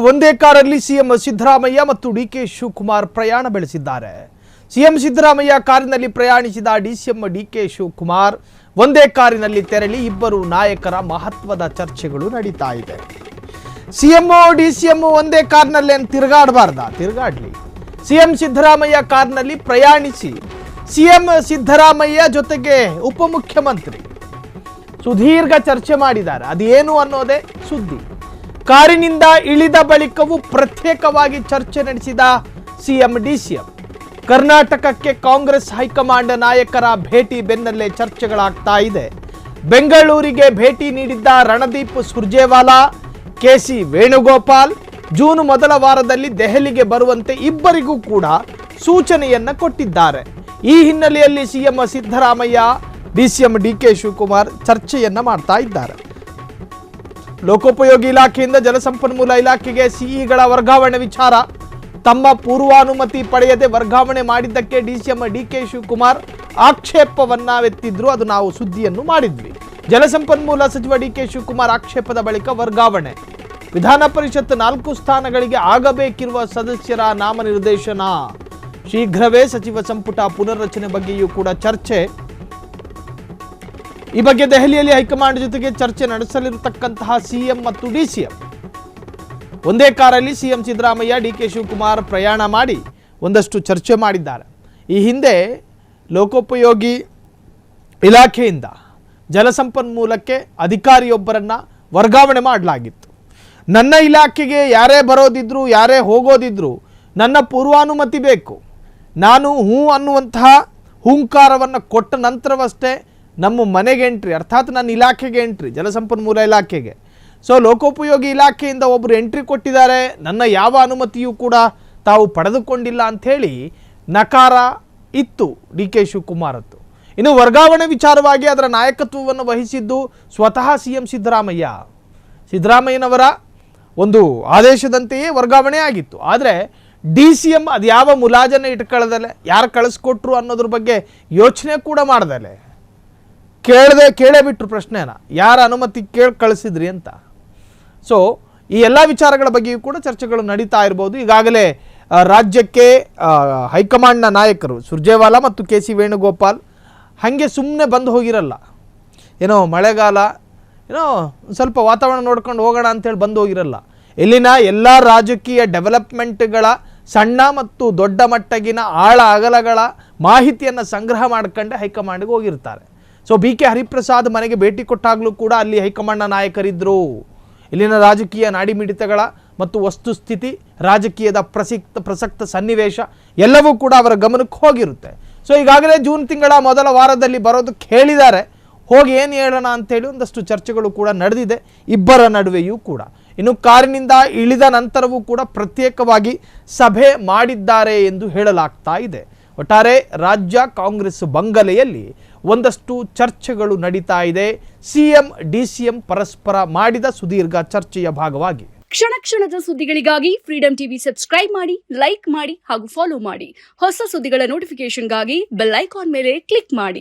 ಒಂದೇ ಕಾರಲ್ಲಿ ಸಿಎಂ ಸಿದ್ದರಾಮಯ್ಯ ಮತ್ತು ಡಿಕೆ ಶಿವಕುಮಾರ್ ಪ್ರಯಾಣ ಬೆಳೆಸಿದ್ದಾರೆ. ಸಿಎಂ ಸಿದ್ದರಾಮಯ್ಯ ಕಾರಿನಲ್ಲಿ ಪ್ರಯಾಣಿಸಿದ ಡಿಸಿಎಂ ಡಿಕೆ ಶಿವಕುಮಾರ್ ಒಂದೇ ಕಾರಿನಲ್ಲಿ ತೆರಳಿ ಇಬ್ಬರು ನಾಯಕರ ಮಹತ್ವದ ಚರ್ಚೆಗಳು ನಡೀತಾ ಇದೆ. ಸಿಎಂ ಡಿಸಿಎಂ ಒಂದೇ ಕಾರ್ನಲ್ಲಿ ತಿರುಗಾಡ್ಲಿ. ಸಿಎಂ ಸಿದ್ದರಾಮಯ್ಯ ಕಾರ್ನಲ್ಲಿ ಪ್ರಯಾಣಿಸಿ ಸಿಎಂ ಸಿದ್ದರಾಮಯ್ಯ ಜೊತೆಗೆ ಉಪಮುಖ್ಯಮಂತ್ರಿ ಸುದೀರ್ಘ ಚರ್ಚೆ ಮಾಡಿದ್ದಾರೆ. ಅದೇನು ಅನ್ನೋದೇ ಸುದ್ದಿ. ಕಾರಿನಿಂದ ಇಳಿದ ಬಳಿಕವೂ ಪ್ರತ್ಯೇಕವಾಗಿ ಚರ್ಚೆ ನಡೆಸಿದ ಸಿಎಂ ಡಿಸಿಎಂ. ಕರ್ನಾಟಕಕ್ಕೆ ಕಾಂಗ್ರೆಸ್ ಹೈಕಮಾಂಡ್ ನಾಯಕರ ಭೇಟಿ ಬೆನ್ನಲ್ಲೇ ಚರ್ಚೆಗಳಾಗ್ತಾ ಇದೆ. ಬೆಂಗಳೂರಿಗೆ ಭೇಟಿ ನೀಡಿದ್ದ ರಣದೀಪ್ ಸುರ್ಜೇವಾಲಾ, ಕೆಸಿ ವೇಣುಗೋಪಾಲ್ ಜೂನ್ ಮೊದಲ ವಾರದಲ್ಲಿ ದೆಹಲಿಗೆ ಬರುವಂತೆ ಇಬ್ಬರಿಗೂ ಕೂಡ ಸೂಚನೆಯನ್ನ ಕೊಟ್ಟಿದ್ದಾರೆ. ಈ ಹಿನ್ನೆಲೆಯಲ್ಲಿ CM Siddaramaiah DCM DK Shivakumar ಚರ್ಚೆಯನ್ನ ಮಾಡ್ತಾ ಇದ್ದಾರೆ. ಲೋಕೋಪಯೋಗಿ ಇಲಾಖೆಯಿಂದ ಜಲಸಂಪನ್ಮೂಲ ಇಲಾಖೆಗೆ ಸಿಇಗಳ ವರ್ಗಾವಣೆ ವಿಚಾರ, ತಮ್ಮ ಪೂರ್ವಾನುಮತಿ ಪಡೆಯದೆ ವರ್ಗಾವಣೆ ಮಾಡಿದ್ದಕ್ಕೆ ಡಿಸಿಎಂ ಡಿಕೆ ಶಿವಕುಮಾರ್ ಆಕ್ಷೇಪವನ್ನೆತ್ತಿದ್ರು. ಅದು ನಾವು ಸುದ್ದಿಯನ್ನು ಮಾಡಿದ್ವಿ. ಜಲಸಂಪನ್ಮೂಲ ಸಚಿವ ಡಿಕೆ ಶಿವಕುಮಾರ್ ಆಕ್ಷೇಪದ ಬಳಿಕ ವರ್ಗಾವಣೆ. ವಿಧಾನ ಪರಿಷತ್ 4 ಸ್ಥಾನಗಳಿಗೆ ಆಗಬೇಕಿರುವ ಸದಸ್ಯರ ನಾಮನಿರ್ದೇಶನ, ಶೀಘ್ರವೇ ಸಚಿವ ಸಂಪುಟ ಪುನರ್ರಚನೆ ಬಗ್ಗೆಯೂ ಕೂಡ ಚರ್ಚೆ. ಈ ಬಗ್ಗೆ ದೆಹಲಿಯಲ್ಲಿ ಹೈಕಮಾಂಡ್ ಜೊತೆಗೆ ಚರ್ಚೆ ನಡೆಸಲಿರತಕ್ಕಂತಹ ಸಿಎಂ ಮತ್ತು ಡಿಸಿಎಂ. ಒಂದೇ ಕಾರಲ್ಲಿ ಸಿಎಂ ಸಿದ್ದರಾಮಯ್ಯ ಡಿಕೆ ಶಿವಕುಮಾರ್ ಪ್ರಯಾಣ ಮಾಡಿ ಒಂದಷ್ಟು ಚರ್ಚೆ ಮಾಡಿದ್ದಾರೆ. ಈ ಹಿಂದೆ ಲೋಕೋಪಯೋಗಿ ಇಲಾಖೆಯಿಂದ ಜಲಸಂಪನ್ಮೂಲಕ್ಕೆ ಅಧಿಕಾರಿಯೊಬ್ಬರನ್ನ ವರ್ಗಾವಣೆ ಮಾಡಲಾಗಿತ್ತು. ನನ್ನ ಇಲಾಖೆಗೆ ಯಾರೇ ಬರೋದಿದ್ರು ಯಾರೇ ಹೋಗೋದಿದ್ರು ನನ್ನ ಪೂರ್ವಾನುಮತಿ ಬೇಕು, ನಾನು ಹೂ ಅನ್ನುವಂತಹ ಹೂಂಕಾರವನ್ನು ಕೊಟ್ಟ ನಂತರವಷ್ಟೇ ನಮ್ಮ ಮನೆಗೆ ಎಂಟ್ರಿ, ಅರ್ಥಾತ್ ನನ್ನ ಇಲಾಖೆಗೆ ಎಂಟ್ರಿ, ಜಲಸಂಪನ್ಮೂಲ ಇಲಾಖೆಗೆ. ಸೊ ಲೋಕೋಪಯೋಗಿ ಇಲಾಖೆಯಿಂದ ಒಬ್ಬರು ಎಂಟ್ರಿ ಕೊಟ್ಟಿದ್ದಾರೆ, ನನ್ನ ಯಾವ ಅನುಮತಿಯೂ ಕೂಡ ತಾವು ಪಡೆದುಕೊಂಡಿಲ್ಲ ಅಂಥೇಳಿ ನಕಾರ ಇತ್ತು ಡಿ ಕೆ ಶಿವಕುಮಾರದ್ದು. ಇನ್ನು ವರ್ಗಾವಣೆ ವಿಚಾರವಾಗಿ ಅದರ ನಾಯಕತ್ವವನ್ನು ವಹಿಸಿದ್ದು ಸ್ವತಃ ಸಿಎಂ ಸಿದ್ದರಾಮಯ್ಯನವರ ಒಂದು ಆದೇಶದಂತೆಯೇ ವರ್ಗಾವಣೆ ಆಗಿತ್ತು. ಆದರೆ ಡಿಸಿಎಂ ಅದು ಯಾವ ಮುಲಾಜನ್ನು ಇಟ್ಕೊಳ್ಳದಲೆ, ಯಾರು ಕಳಿಸ್ಕೊಟ್ರು ಅನ್ನೋದ್ರ ಬಗ್ಗೆ ಯೋಚನೆ ಕೂಡ ಮಾಡ್ದಲೆ, ಕೇಳೇ ಬಿಟ್ರು ಪ್ರಶ್ನೆನ, ಯಾರ ಅನುಮತಿ ಕೇಳಿ ಕಳಿಸಿದ್ರಿ ಅಂತ. ಸೊ ಈ ಎಲ್ಲ ವಿಚಾರಗಳ ಬಗ್ಗೆಯೂ ಕೂಡ ಚರ್ಚೆಗಳು ನಡೀತಾ ಇರ್ಬೋದು. ಈಗಾಗಲೇ ರಾಜ್ಯಕ್ಕೆ ಹೈಕಮಾಂಡ್ನ ನಾಯಕರು ಸುರ್ಜೇವಾಲಾ ಮತ್ತು ಕೆಸಿ ವೇಣುಗೋಪಾಲ್ ಹಾಗೆ ಸುಮ್ಮನೆ ಬಂದು ಹೋಗಿರಲ್ಲ. ಏನೋ ಮಳೆಗಾಲ, ಏನೋ ಸ್ವಲ್ಪ ವಾತಾವರಣ ನೋಡ್ಕೊಂಡು ಹೋಗೋಣ ಅಂತೇಳಿ ಬಂದು ಹೋಗಿರಲ್ಲ. ಇಲ್ಲಿನ ಎಲ್ಲ ರಾಜಕೀಯ ಡೆವಲಪ್ಮೆಂಟ್ಗಳ ಸಣ್ಣ ಮತ್ತು ದೊಡ್ಡ ಮಟ್ಟಗಿನ ಆಳ ಅಗಲಗಳ ಮಾಹಿತಿಯನ್ನು ಸಂಗ್ರಹ ಮಾಡ್ಕೊಂಡೆ ಹೈಕಮಾಂಡ್ಗೆ ಹೋಗಿರ್ತಾರೆ. ಸೊ ಬಿ ಕೆ ಹರಿಪ್ರಸಾದ್ ಮನೆಗೆ ಭೇಟಿ ಕೊಟ್ಟಾಗಲೂ ಕೂಡ ಅಲ್ಲಿ ಹೈಕಮಾಂಡ್ನ ನಾಯಕರಿದ್ದರು. ಇಲ್ಲಿನ ರಾಜಕೀಯ ನಾಡಿಮಿಡಿತಗಳ ಮತ್ತು ವಸ್ತುಸ್ಥಿತಿ, ರಾಜಕೀಯದ ಪ್ರಸಕ್ತ ಸನ್ನಿವೇಶ ಎಲ್ಲವೂ ಕೂಡ ಅವರ ಗಮನಕ್ಕೆ ಹೋಗಿರುತ್ತೆ. ಸೊ ಈಗಾಗಲೇ ಜೂನ್ ತಿಂಗಳ ಮೊದಲ ವಾರದಲ್ಲಿ ಬರೋದಕ್ಕೆ ಹೇಳಿದ್ದಾರೆ. ಹೋಗಿ ಏನು ಹೇಳೋಣ ಅಂತೇಳಿ ಒಂದಷ್ಟು ಚರ್ಚೆಗಳು ಕೂಡ ನಡೆದಿದೆ ಇಬ್ಬರ ನಡುವೆಯೂ ಕೂಡ. ಇನ್ನು ಕಾರಿನಿಂದ ಇಳಿದ ನಂತರವೂ ಕೂಡ ಪ್ರತ್ಯೇಕವಾಗಿ ಸಭೆ ಮಾಡಿದ್ದಾರೆ ಎಂದು ಹೇಳಲಾಗ್ತಾ ಇದೆ. ಒಟ್ಟಾರೆ ರಾಜ್ಯ ಕಾಂಗ್ರೆಸ್ ಬಂಗಲೆಯಲ್ಲಿ ಒಂದಷ್ಟು ಚರ್ಚೆಗಳು ನಡೀತಾ ಇದೆ. ಸಿಎಂ ಡಿಸಿಎಂ ಪರಸ್ಪರ ಮಾಡಿದ ಸುದೀರ್ಘ ಚರ್ಚೆಯ ಭಾಗವಾಗಿ. ಕ್ಷಣ ಕ್ಷಣದ ಸುದ್ದಿಗಳಿಗಾಗಿ ಫ್ರೀಡಂ ಟಿವಿ ಸಬ್ಸ್ಕ್ರೈಬ್ ಮಾಡಿ, ಲೈಕ್ ಮಾಡಿ ಹಾಗೂ ಫಾಲೋ ಮಾಡಿ. ಹೊಸ ಸುದ್ದಿಗಳ ನೋಟಿಫಿಕೇಶನ್ಗಾಗಿ ಬೆಲ್ ಐಕಾನ್ ಮೇಲೆ ಕ್ಲಿಕ್ ಮಾಡಿ.